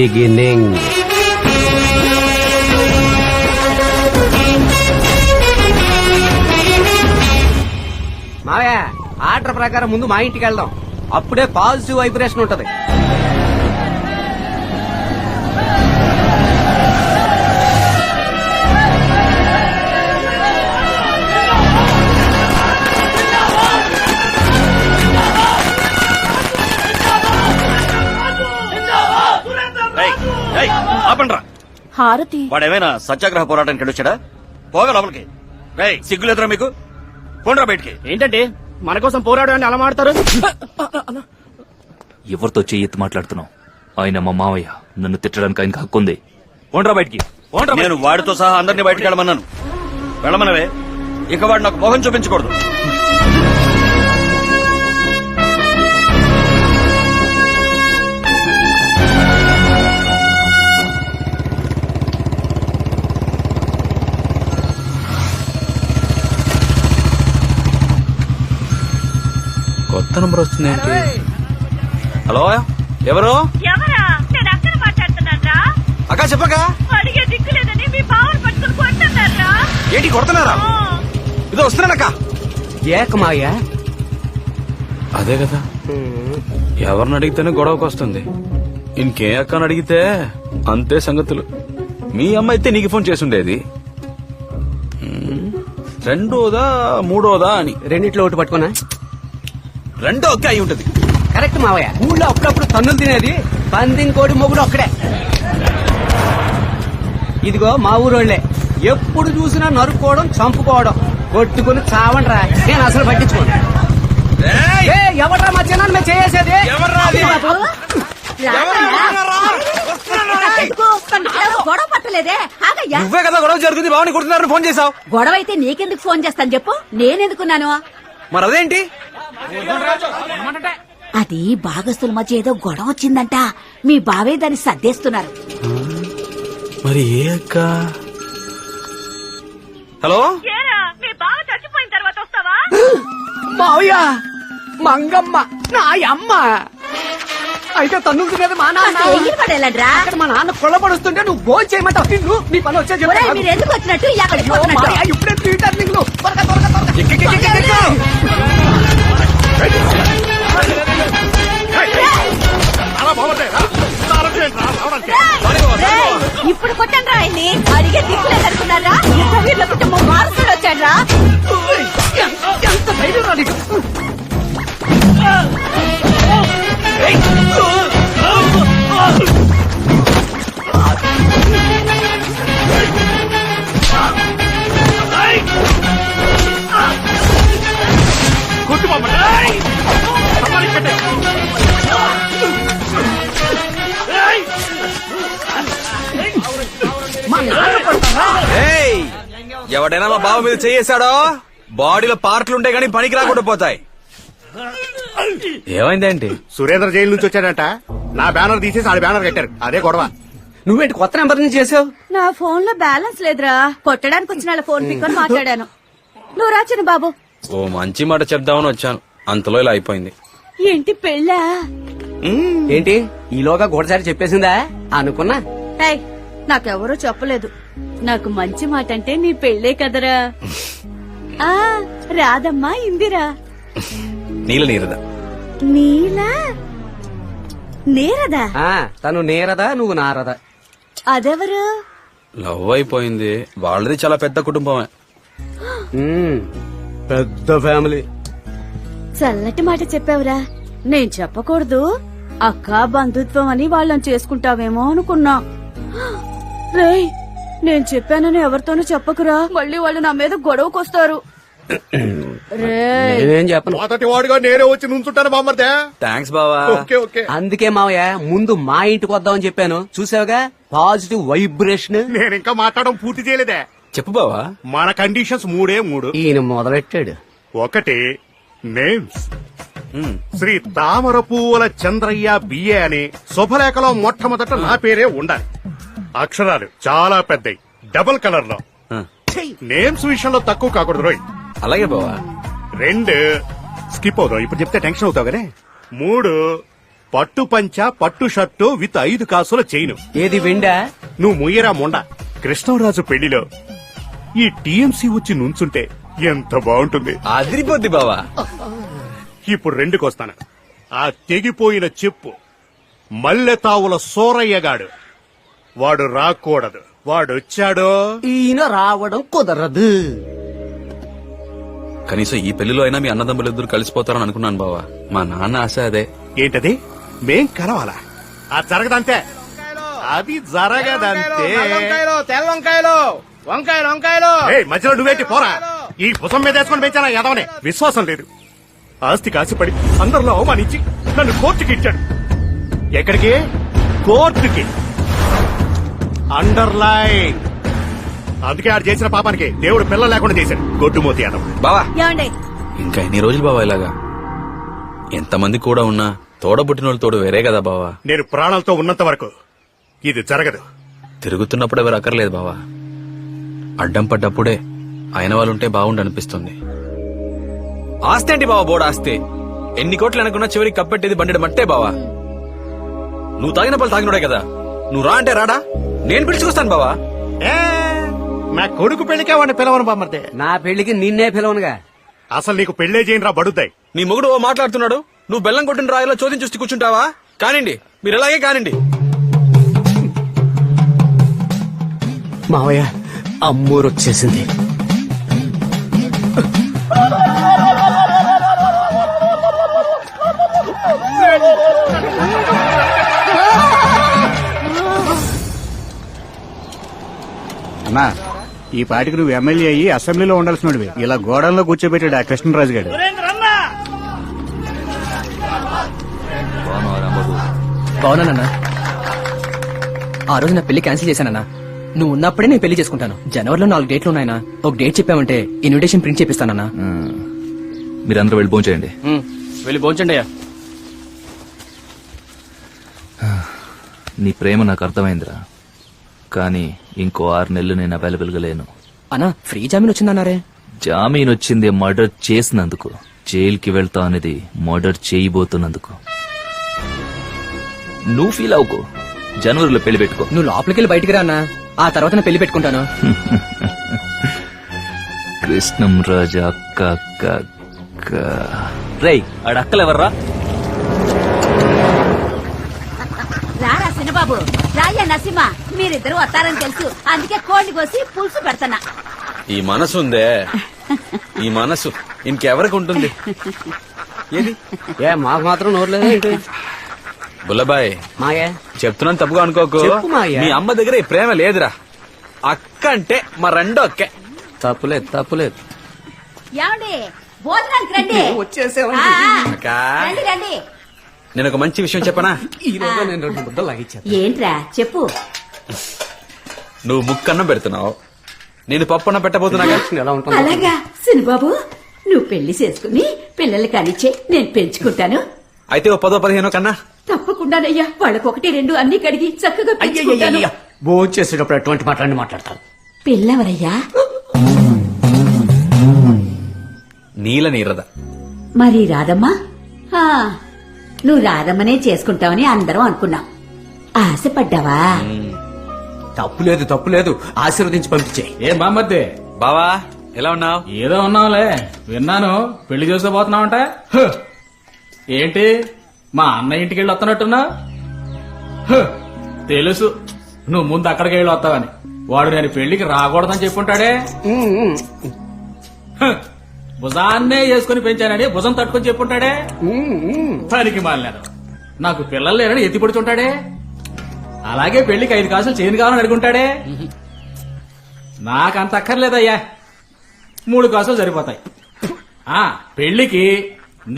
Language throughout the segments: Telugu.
బిగినింగ్. మావయ్య ఆర్డర్ ప్రకారం ముందు మా ఇంటికి వెళ్దాం, అప్పుడే పాజిటివ్ వైబ్రేషన్ ఉంటది. హారతి వాడేమైనా సత్యాగ్రహ పోరాటానికి వెళ్ళొచ్చాడా? పోగా లోపలికి. సిగ్గులేదురా మీకు? పోండ్రా బయటికి. ఏంటంటే మన కోసం పోరాడని అలా మాడతారు? ఎవరితో చెయ్యెత్తి మాట్లాడుతున్నావు? ఆయన మా మావయ్య, నన్ను తిట్టడానికి ఆయనకు హక్కు ఉంది. పోండ్రా బయటికి. నేను వాడితో సహా అందరినీ బయటికి వెళ్ళమన్నాను. వెళ్ళమనవే. ఇక వాడు నాకు మొహం చూపించకూడదు. కొత్త నంబర్ వస్తుంది. హలో, ఎవరు? నేను అక్కడ మాట్లాడుతున్నారా? అక్క చెప్పక. అడిగే దిక్కు లేదని మీ బావని పట్టుకుని కొడుతున్నారా? ఏంటి కొడుతున్నారా? ఇదో వస్తున్నానక్క. ఏక మావయ్య, అదే కదా, ఎవరిని అడిగితేనే గొడవకు వస్తుంది. ఇంకే అక్కని అడిగితే అంతే సంగతులు. మీ అమ్మ అయితే నీకు ఫోన్ చేసుండేది. రెండోదా మూడోదా అని. రెండిట్లో ఒకటి పట్టుకున్నా. రెండో ఒకే అయి ఉంటది. కరెక్ట్ మావయ్య. ఊళ్ళో అప్పుడప్పుడు తన్నులు తినేది పందింకోడి మొగుడు ఒక్కడే. ఇదిగో మా ఊరోళ్లే, ఎప్పుడు చూసినా నరుక్కోవడం, చంపుకోవడం, కొట్టుకుని చావండ్రా. నేను అసలు పట్టించుకోను. ఎవడ్రా మా చిన్న మేము చేసేది? గొడవ పట్టలేదే. నువ్వే కదా గొడవ జరుగుతుంది, బావని కొడుతున్నారని ఫోన్ చేసావు. గొడవ అయితే నీకెందుకు ఫోన్ చేస్తాను చెప్పు? నేనెందుకున్నాను? మరి అదేంటి? అది భాగస్తుల మధ్య ఏదో గొడవ వచ్చిందంట. మీ బావే దాన్ని సర్దేస్తున్నారు. మరి ఏ అక్క? హలో, మీ బావ చచ్చిపోయిన తర్వాత వస్తావా? మావయ్య, మంగమ్మ నా అమ్మ అయితే తన్నులు తినేది మా నాన్న. పడేలండ్రా. మా నాన్న కొల్లబడుస్తుంటే నువ్వు భోజనం చేయమంటావు. నిన్ను నీ పని వచ్చే మీరు ఎందుకు వచ్చినట్టు? ఇప్పుడే ట్విట్టర్ లింక్ త్వరగా త్వరగా త్వరగా. ఇప్పుడు కొట్టండి రా ఆయన్ని. అడిగే దిక్కులే కనుకున్నారా? వీళ్ళ కుటుంబం వారసుడు వచ్చాడ్రా. ఎంత ధైర్యం రా నీకు? ఎవడైనా మా బావ మీద చేయేశాడో బాడీలో పార్ట్లుంటాయి కానీ పనికి రాకుండా పోతాయి. ఏమైందేంటి? సురేంద్ర జైలు నుంచి వచ్చాడంట. నా బ్యానర్ తీసేసి ఆడ బ్యానర్ కట్టారు. అదే గొడవ. నువ్వేంటి కొత్త నెంబర్ నుంచి చేసావు? నా ఫోన్ లో బ్యాలెన్స్ లేదురా. కొట్టడానికి వచ్చిన వాళ్ళ ఫోన్ పిక్కొని మాట్లాడాను. నువ్వు రాచను బాబు. ఓ మంచి మాట చెప్దామని వచ్చాను, అంతలో ఇలా అయిపోయింది. ఏంటి పెళ్ళా? ఏంటి ఈలోగా గోడసారి చెప్పేసిందా అనుకున్నా? నాకెవరూ చెప్పలేదు. నాకు మంచి మాట అంటే నీ పెళ్ళే కదరా. ఆ రాదమ్మా ఇందిరా. నీరదా. నీలా నేరదా? తను నేరదా, నువ్వు నారదా. అదెవరు? లవ్ అయిపోయింది. వాళ్ళది చాలా పెద్ద కుటుంబమే. పెద్ద ఫ్యామిలీ. చల్లటి మాట చెప్పావురా. నేను చెప్పకూడదు. అక్క బంధుత్వం అని వాళ్ళని చేసుకుంటావేమో అనుకున్నా. రేయ్, నేను చెప్పానని ఎవరితోనూ చెప్పకురా. మళ్ళీ వాళ్ళు నా మీద గొడవకొస్తారు. నేనేం చెప్పను. మొదటి వాడుగా నేనే వచ్చి నుంచుంటాను బామ్మర్దే. థ్యాంక్స్ బావా. అందుకే మావయ్య ముందు మా ఇంటికి వద్దామని చెప్పాను. చూసావుగా పాజిటివ్ వైబ్రేషన్. నేను ఇంకా మాట్లాడడం పూర్తి చేయలేదే. చెప్పు బావా. మన కండిషన్స్ మూడే మూడు. ఈయన మొదలెట్టాడు. ఒకటి నేమ్స్. శ్రీ తామర పువ్వుల చంద్రయ్య బిఏ అని శుభలేఖలో మొట్టమొదట నా పేరే ఉండాలి. అక్షరాలు చాలా పెద్దయి, డబుల్ కలర్ లో. నేమ్స్ విషయంలో తక్కువ కాకూడదు రోయ్. అలాగే బావా. 2 స్కిప్ అవుతావు, ఇప్పుడు చెప్తే టెన్షన్ అవుతావు కదా. 3 పట్టు పంచ పట్టు షర్టు విత్ 5 కాసుల చైను. ఏది వెండా? నువ్వు ముయ్యరా మొండ. కృష్ణరాజు పెళ్లిలో ఈ టీఎంసీ వచ్చి నుంచుంటే ఎంత బాగుంటుంది. అదిరిపోద్ది బావా. ఇప్పుడు రెండుకొస్తాను. ఆ తెగిపోయిన చెప్పు మల్లెతావుల సోరయ్యగాడు. వాడు రాకూడదు. వాడొచ్చాడో ఈయన రావడం కుదరదు. కనీసం ఈ పెళ్లిలో అయినా మీ అన్నదమ్ములు ఇద్దరు కలిసిపోతారని అనుకున్నాను బావా. మా నాన్న ఆశ అదే. ఏంటది? మేం కలవాలా? అది జరగదంతే. అది జరగదంతే. ఏయ్, మధ్యలో నువ్వేంటి పోరా. ఈ భుజం మీద వేసుకొని పెంచానా యాదవనే. విశ్వాసం లేదు. ఆస్తి కాసిపడి అందరిలో అవమానించి నన్ను కోర్టుకి ఇచ్చాడు. ఎక్కడికి? కోర్టుకి. అండర్లైన్. అందుకే ఆడు చేసిన పాపానికి దేవుడు పిల్ల లేకుండా చేశాడు. గొడ్డుమోతి యాదవ్. బావా ఏమండి ఇంకా ఎన్ని రోజులు బావా ఇలాగా? ఎంతమంది కూడా ఉన్నా తోడబుట్టినోళ్ళు తోడు వేరే కదా బావా. నేను ప్రాణాలతో ఉన్నంత వరకు ఇది జరగదు. తిరుగుతున్నప్పుడు ఎవరు అక్కర్లేదు బావా. అడ్డం పడ్డప్పుడే అయిన వాళ్ళుంటే బాగుండు అనిపిస్తుంది. ఆస్తి ఏంటి బావా? బోర్డు ఆస్తి ఎన్ని కోట్లు అనుకున్నా చివరికి కప్పెట్టేది బండి మట్టే బావా. నువ్వు తాగిన పళ్ళు తాగినోడే కదా. నువ్వు రా అంటే రాడా? నేను పిలుచుకొస్తాను బావా. ఏ, నా కొడుకు పెళ్లికే వాడిని పిలవను బామ్మర్దే. నా పెళ్లికి నిన్నే పిలవనుగా. అసలు నీకు పెళ్లే చేయను రా బడుద్దాయి. నీ మొగుడు ఓ మాట్లాడుతున్నాడు. నువ్వు బెల్లం కొట్టిన రాయిలో చోదించి చూసి కూర్చుంటావా? కానిండి, మీరు ఎలాగే కానిండి. మావయ్య, అమ్మూరు వచ్చేసింది. అన్నా, ఈ పాటికి నువ్వు ఎమ్మెల్యే అయ్యి అసెంబ్లీలో ఉండాల్సినవి. ఇలా గోడంలో కూర్చోబెట్టాడు ఆ కృష్ణరాజు గారు. బాగున్నానన్నా. ఆ రోజు నా పెళ్లి క్యాన్సిల్ చేశానన్నా. నువ్వు ఉన్నప్పుడే నేను పెళ్లి చేసుకుంటాను. జనవరిలో 4 డేట్లు ఉన్నాయన్నా. ఒక డేట్ చెప్పామంటే ఇన్విటేషన్ ప్రింట్ చేపిస్తానన్నా. మీరందరూ వెళ్ళి భోంచేయండి. వెళ్ళి భోంచండి అయ్యా. నీ ప్రేమ నాకు అర్థమైందిరా, కానీ ఇంకో 6 నెలలు నేను అవైలబుల్ గా లేను. అన్నా, ఫ్రీ జామీన్ వచ్చిందన్నారే. జామీన్ వచ్చింది మర్డర్ చేసినందుకు. జైలుకి వెళ్తా అనేది మర్డర్ చేయబోతున్నందుకు. నువ్వు ఫీల్ అవ్వకు. జనవరిలో పెళ్లి పెట్టుకో. నువ్వు లోపలికి వెళ్ళి బయటికి రా అన్నా. ఆ తర్వాత నేను పెళ్లి పెట్టుకుంటాను. కృష్ణం రాజా అక్క అక్క అక్క. రేయ్, ఆడక్కలెవర్రా? రారా సినబాబు, రాయ్యా నరసింహ. మీరిద్దరు వస్తారని తెలుసు, అందుకే కోడిని కోసి పులుసు పెడతానా. ఈ మనసు ఉందే, ఈ మనసు ఇంకెవరికి ఉంటుంది? ఏది? ఏ మాకు మాత్రం నోర్లేదా ఏంటి? బుల్లబాయ్, మాయా చెప్తున్నాను తప్పుగా అనుకోకు. చెప్పు మాయ్యా. మీ అమ్మ దగ్గర ఈ ప్రేమ లేదురా. అక్క అంటే మా రెండో అక్కే. తప్పులేదు, తప్పులేదు. ఏమండి, భోజనానికి రండి. వచ్చేసేవండి. అక్క, రండి రండి. నేను ఒక మంచి విషయం చెప్పనా? ఈ రోజు నేను 2 ముద్దలు లాగిచ్చాను. ఏంట్రా చెప్పు. నువ్వు ముక్కన్నం పెడుతున్నావు, నేను పప్పన్నం పెట్టబోతున్నాగా. ఎలా ఉంటుంది? అలాగా సినబాబు, నువ్వు పెళ్లి చేసుకుని పిల్లలు కానిచ్చే, నేను పెంచుకుంటాను. అయితే ఓ 10-15 కన్నా. తప్పకుండానయ్యా, వాళ్ళకి 1, 2 అన్ని కడిగి చక్కగా పెంచుకుంటాను. భోజనం చేసేటప్పుడు ఎటువంటి మాట్లాడి మాట్లాడతాను. పిల్లవరయ్యా? నీల నీరద. మరి రాదమ్మా? ఆ, నువ్వు రాదమ్మనే చేసుకుంటావని అందరం అనుకున్నాం. ఆశపడ్డావా? తప్పులేదు, తప్పులేదు. ఆశీర్వదించి పంపించే. ఏం బామ్మద్ది? బావా, ఎలా ఉన్నావు? ఏదో ఉన్నావులే. విన్నాను పెళ్లి చేసుకోబోతున్నావంట. హ్. ఏంటి, మా అన్న ఇంటికి వెళ్ళి వస్తున్నట్టున్నా? తెలుసు, నువ్వు ముందు అక్కడికి వెళ్ళి వస్తావని. వాడు నేను పెళ్లికి రాకూడదని చెప్పుంటాడే. హ్. భుజాన్నే వేసుకుని పెంచానని భుజం తట్టుకొని చెప్పుంటాడే. పనికి మాలినాడు. నాకు పిల్లలు లేరని ఎత్తి పడుతుంటాడే. అలాగే పెళ్లికి 5 కాసులు చేయను కావాలని అడుగుంటాడే. నాకంత అక్కర్లేదయ్యా, 3 కాసులు సరిపోతాయి. ఆ పెళ్లికి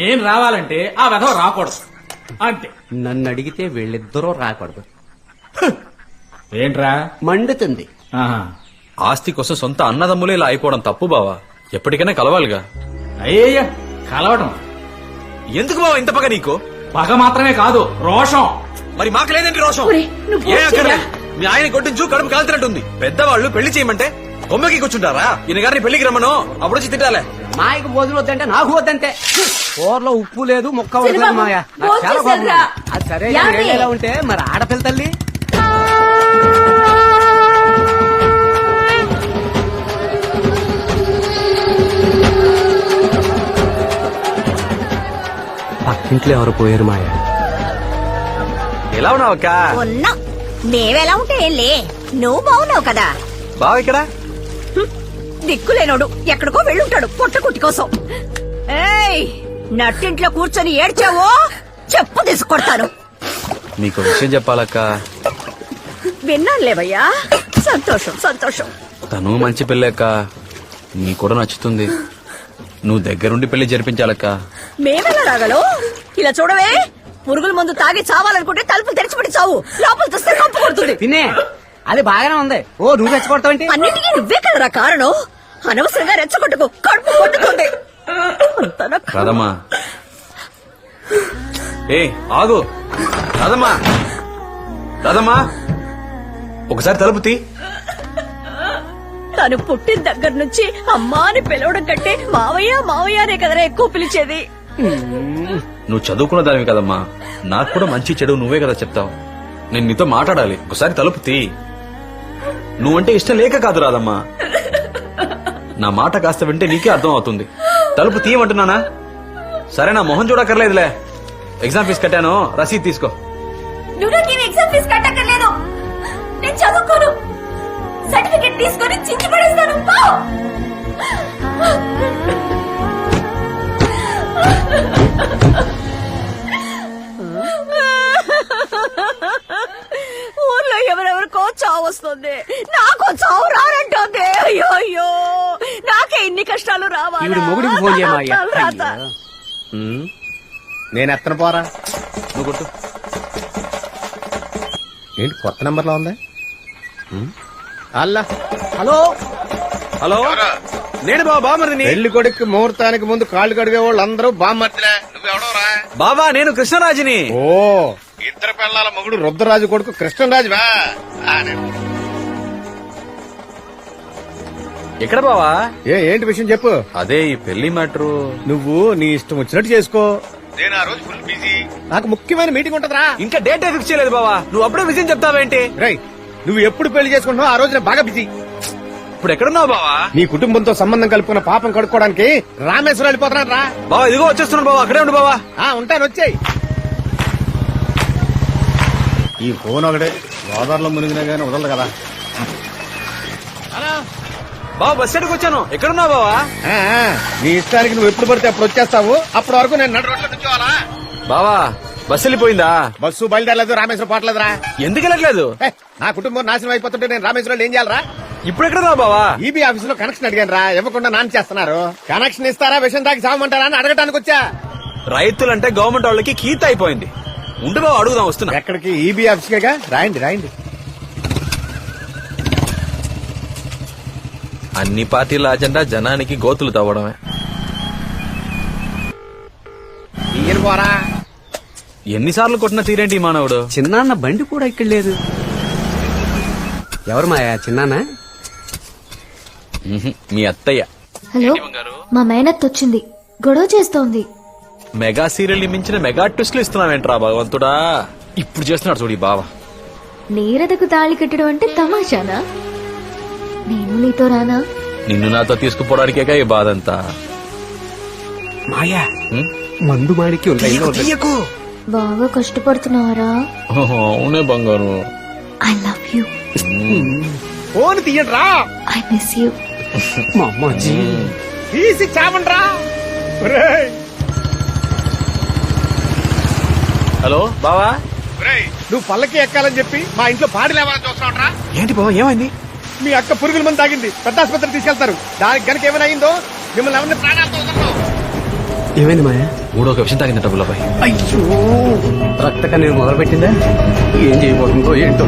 నేను రావాలంటే ఆ వెధవ రాకూడదు అంతే. నన్ను అడిగితే వీళ్ళిద్దరూ రాకూడదు. ఏంట్రా మండుతుంది. ఆహా. ఆస్తి కోసం సొంత అన్నదమ్ములే ఇలా అయిపోవడం తప్పు బావా. ఎప్పటికైనా కలవాలిగా. అయ్యయ్య, కలవటం ఎందుకు బావా ఇంత పగ నీకు? పగ మాత్రమే కాదు, రోషం. మరి మాకు లేదండి రోషం. ఒరేయ్, నువ్వు ఏ అక్కడ చేయరా? మీ ఆయన కొట్టించు కడుపు కాల్తున్నట్టుంది. పెద్దవాళ్ళు పెళ్లి చేయమంటే కొమ్మకి కూర్చుంటారా ఈయన గారిని పెళ్లికి రమ్మను అప్పుడు వచ్చి తిట్టాలే మాయకు భోజనం వద్దంటే నాకు వద్దంతే కూరలో ఉప్పు లేదు ముక్క వద్దు సినిమా మాయ నాకు చాలా కోపం ఉంది. భోంచేశారా? అది సరే యాండి? ఎలా ఉంటే మరి ఆడపిల్ల తల్లి పక్కింట్లో ఎవరు పోయారు మాయ ఎలా ఉన్నావు అక్క ఉన్నా మేవెలా ఉంటే ఏంలే నువ్వు బాగున్నావు కదా బావ ఇక్కడ దిక్కులేనోడు ఎక్కడికో వెళ్ళుంటాడు పొట్ట కుట్టి కోసం ఏయ్ నట్టింట్లో కూర్చొని ఏడ్చావో చెప్పు తీసుకొడతాను నీకు విషయం చెప్పాలక్క విన్నానులేవయ్యా సంతోషం సంతోషం తను మంచి పెళ్ళక్క నీ కూడా నచ్చుతుంది నువ్వు దగ్గరుండి పెళ్లి జరిపించాలక్క మేమెలా రాగలం ఇలా చూడవే పురుగుల మందు తాగి చావాలనుకుంటే తలుపులు తెరిచిపెట్టి చావు లోపల చూస్తే కంపు కొడుతుంది పిన్నే అది బాగానే ఉంది ఓ నువ్వు రెచ్చగొడతావేంటి అన్నిటికీ నువ్వే కదరా కారణం అనవసరంగా రెచ్చగొట్టుకు కడుపు కొట్టుకుంది అంతనా రాదమ్మా ఏ ఆగు రాదమ్మా రాదమ్మా ఒకసారి తలుపు తీ తను పుట్టిన దగ్గర నుంచి అమ్మా అని పిలవడం కంటే మావయ్య మావయ్య అనే కదరా ఎక్కువ పిలిచేది నువ్వు చదువుకున్న దానివి కదమ్మా నాకు కూడా మంచి చెడు నువ్వే కదా చెప్తావు నేను నీతో మాట్లాడాలి ఒకసారి తలుపు తీ నువ్వంటే ఇష్టం లేక కాదు రాదమ్మా నా మాట కాస్త వింటే నీకే అర్థం అవుతుంది తలుపు తీయమంటున్నానా సరే నా మొహం చూడక్కర్లేదులే ఎగ్జామ్ ఫీజు కట్టాను రసీద్ తీసుకో నువ్వు నాకు ఎగ్జామ్ ఫీజు కట్టక్కర్లేదు నేను చదువుకోను సర్టిఫికెట్ తీసుకొని చించి పడేస్తాను ఊర్లో ఎవరెవరికో చావు వస్తుంది నాకు చావు రానంటుంది అయ్యో అయ్యో నాకే ఇన్ని కష్టాలు ఈవిడ మొగుడికి ఫోన్ చేయమాయ్యా రావాలా నేను ఎత్తన పోరా నువ్వు కొట్టు ఏంటి కొత్త నంబర్లో ఉంది అల్లా హలో హలో నేను బామరిని పెళ్లి కొడుకు ముహూర్తానికి ముందు కాళ్ళు కడిగే వాళ్ళు అందరూ బామ్మర్తిలే నువ్వెవడోరా బాబా నేను కృష్ణరాజుని ఓ ఇద్దరు పిల్లల మగుడు రుద్రరాజు కొడుకు కృష్ణరాజు బా ఎక్కడ బావా ఏంటి విషయం చెప్పు అదే ఈ పెళ్లి మ్యాటరు నువ్వు నీ ఇష్టం వచ్చినట్టు చేసుకో నేను ఆ రోజు ఫుల్ బిజీ నాకు ముఖ్యమైన మీటింగ్ ఉంటదిరా ఇంకా డేట్ ఫిక్స్ చేయలేదు బావా నువ్వు అప్పుడే విషయం చెప్తావేంటి రై నువ్వు ఎప్పుడు పెళ్లి చేసుకుంటున్నావు ఆ రోజు నేను బాగా బిజీ ఇప్పుడు ఎక్కడున్నావు బావా నీ కుటుంబంతో సంబంధం కలుపుకున్న పాపం కడుక్కోవడానికి రామేశ్వరం వెళ్ళిపోతున్నాను రా బావా ఇదిగో వచ్చేస్తున్నాను బావా అక్కడే ఉండు బావా ఉంటాను వచ్చాయి ఈ ఫోన్ ఒకటే గోదావరిలో మునిగినా గానీ వదలదు కదా బావా బస్ స్టాండ్కి వచ్చాను ఎక్కడున్నావు బావా నీ ఇష్టానికి నువ్వు ఎప్పుడు పడితే అప్పుడు వచ్చేస్తావు అప్పటి వరకు నేను నడు రోడ్లో నుంచోవాలా బావా బస్సు వెళ్ళిపోయిందా బస్సు బయలుదేరలేదు రామేశ్వరం పోవట్లేదురా ఎందుకు వెళ్ళట్లేదు నా కుటుంబం నాశనం అయిపోతుంటే నేను రామేశ్వరంలో ఏం చేయాలరా ఇప్పుడు ఎక్కడున్నావు బావా ఈబీ ఆఫీస్ లో కనెక్షన్ అడిగాను రా ఇవ్వకుండా నాన్న చేస్తున్నారు కనెక్షన్ ఇస్తారా విషయం దాకా సాగమంటారా అని అడగటానికి వచ్చా రైతులంటే గవర్నమెంట్ వాళ్ళకి కీత అయిపోయింది ఉండు బావ అడుగుదాం వస్తున్నా ఎక్కడికి ఈబీ ఆఫీస్ కేగా రాయండి రాయండి అన్ని పార్టీల అజెండా జనానికి గోతులు తవ్వడమే ఈయన పోరా ఎన్నిసార్లు కొట్టిన తీరేంటి ఈ మానవుడు చిన్నాన్న బండి కూడా ఇక్కడ లేదు ఎవరు మాయా చిన్నాన్న మీ అత్తయ్య హలో మా మేనత్ వచ్చింది గొడవ చేస్తోంది మెగా సీరియల్ ని మించిన మెగా ట్విస్ట్లు ఇస్తున్నావేంట్రా భగవంతుడా ఇప్పుడు చేస్తున్నాడు చూడు ఈ బావ నీరదకు తాళి కట్టడం అంటే తమాషానా నేను నీతో రానా నిన్ను నాతో తీసుకుపోవడానికేగా ఈ బాధ అంతా మాయా మందు మాడికి బాగా కష్టపడుతున్నావరా అవునే బంగారు ఐ లవ్ యూ ఫోన్ తీయండి రా ఐ మిస్ యూ మా అమ్మాజీ తీసి చావండి రా హలో బావా నువ్వు పల్లకి ఎక్కాలని చెప్పి మా ఇంట్లో పాడి లేవాలని చూస్తున్నావు ఏంటి బావా ఏమైంది మీ అక్క పురుగుల మంది తాగింది పెద్ద ఆసుపత్రి తీసుకెళ్తారు దానికి గనక ఏమైనా అయిందో మిమ్మల్ని ఎవరిని ప్రాణాలతో వదలరు. ఏమైంది మాయా మూడో ఒక విషయం తాగిందట బుల్లబాయ్ అయ్యో రక్త కన్నీరు మొదలు పెట్టిందా ఏం చేయబోతుందో ఏంటో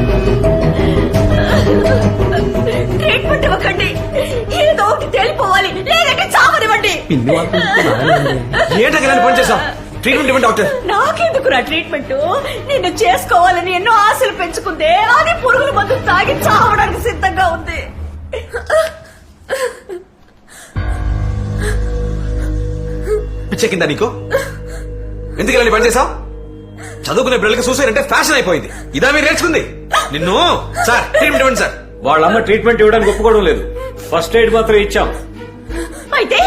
ట్రీట్మెంట్ ఇవ్వకండి ఏదో ఒకటి తేలిపోవాలి లేదంటే చావనివ్వండి పిన్ని వాళ్ళు ఏంటో పని చేసావు ట్రీట్మెంట్ ఇవ్వండి డాక్టర్ నాకెందుకురా ట్రీట్మెంట్ నిన్ను చేసుకోవాలని ఎన్నో ఆశలు పెంచుకుందే అది పురుగుల మందు తాగి చావడానికి సిద్ధంగా ఉంది పిచ్చెక్కిందా నీకు? ఎందుకు ఇలా నీ పని చేసావు? చదువుకునే పిల్లలకి సూసైడ్ అంటే ఫ్యాషన్ అయిపోయింది. ఇదా మీరు నేర్చుకుంది? నిన్ను సార్ ట్రీట్మెంట్ ఇవ్వండి సార్. వాళ్ళమ్మ ట్రీట్మెంట్ ఇవ్వడానికి ఒప్పుకోవడం లేదు. ఫస్ట్ ఎయిడ్ మాత్రం ఇచ్చాం. అయితే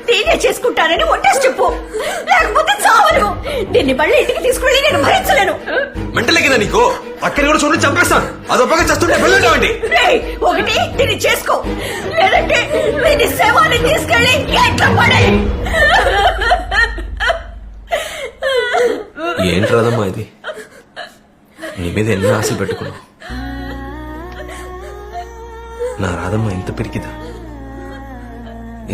నేనే చేసుకుంటానని ఒట్టేసి చెప్పు, లేకపోతే చావను. దీన్ని మళ్ళీ ఇంటికి తీసుకువెళ్ళి నేను భరించలేను. మెంటలెక్కిందా నీకు? అక్కడిని కూడా చూడండి చంపేస్తాను. అదొప్పగా చేస్తుంటే వెళ్ళండి. రేయ్, ఒకటి దీన్ని చేసుకో, లేదంటే వీడి శవాన్ని తీసుకెళ్ళి ఎట్లా పడేయి. ఏంటి రాదమ్మా ఇది? నీ మీద ఎన్నో ఆశలు పెట్టుకున్నావు. నా రాదమ్మా ఇంత పెరిగిదా?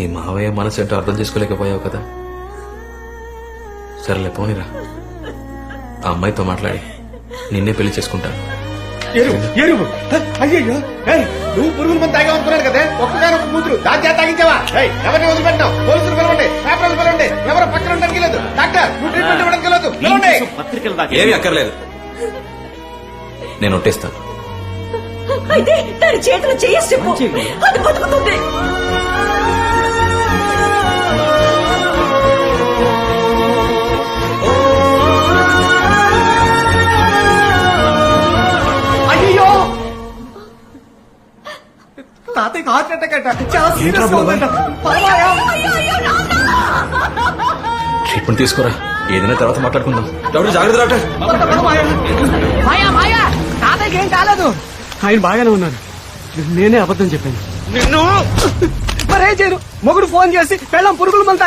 ఈ మావయ్య మనసు ఏంటో అర్థం చేసుకోలేకపోయావు కదా. సరేలే పోనీరా, ఆ అమ్మాయితో మాట్లాడి నిన్నే పెళ్లి చేసుకుంటాను. అయ్యో నువ్వు పురుగుల మంది తాగామనుకున్నాను కదా, ఒక్కగానే ఒక కూతురు దాని చేత తాగించావా? ఎవరిని వదిలిపెట్టావు? పోలీసులు పిలవండి, పేపర్లు పిలవండి. ఎవరు పక్కన ఉండడానికి లేదు. డాక్టర్ నువ్వు ట్రీట్మెంట్ ఇవ్వడానికి లేదు. పిలవండి. పత్రికలు దాకా ఏమీ అక్కర్లేదు, నేను ఒట్టేస్తాను. అయితే దాని చేతులు చేసి చెప్పు, అది బతుకుతుంది. అయ్యో తాతయ్యకి హార్ట్ అటాక్ అట. చాలా సీరియస్ గా ఉందంట. పర్వాలేదా? ట్రీట్మెంట్ తీసుకోరా, ఏదైనా తర్వాత మాట్లాడుకుందాం. డాక్టర్ జాగ్రత్త డాక్టర్. తాతయ్యకి ఏం కాలేదు. ఆయన బాగానే ఉన్నారు. నేనే అబద్ధం చెప్పాను. నిన్ను మరేం చేయరు. మొగుడు ఫోన్ చేసి పెళ్ళం పురుగుల మంది